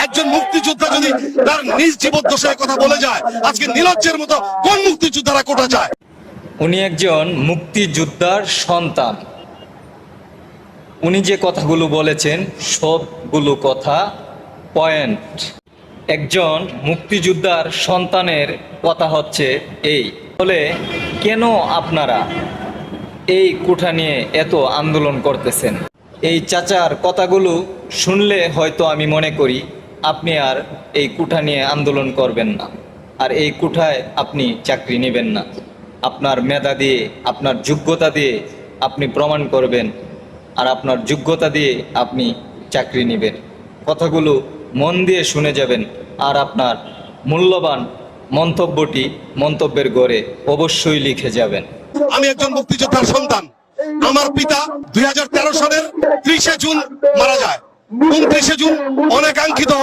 একজন মুক্তিযোদ্ধা যদি তার নিজ জীবদ্দশায় কথা বলে যায়, আজকে নীলজ্জের মতো কোন মুক্তিযোদ্ধারা কোটা চায়? উনি একজন মুক্তিযোদ্ধার সন্তান। উনি যে কথাগুলো বলেছেন সবগুলো কথা পয়েন্ট। একজন মুক্তিযোদ্ধার সন্তানের কথা হচ্ছে এই। বলে কেন আপনারা এই কোঠা নিয়ে এত আন্দোলন করতেছেন? এই চাচার কথাগুলো শুনলে হয়তো আমি মনে করি আপনি আর এই কোঠা নিয়ে আন্দোলন করবেন না, আর এই কোঠায় আপনি চাকরি নেবেন না। আপনার মেধা দিয়ে, আপনার যোগ্যতা দিয়ে আপনি প্রমাণ করবেন, আর আপনার যোগ্যতা দিয়ে আপনি চাকরি নেবেন। কথাগুলো মন দিয়ে শুনে যাবেন, আর আপনার মূল্যবান মন্তব্যটি মন্তব্যের ঘরে অবশ্যই লিখে যাবেন। আমি একজন মুক্তিযোদ্ধার সন্তান। আমার পিতা 2013 সালের 30শে জুন মারা যায়। 29শে জুন অনেকাঙ্ক্ষিত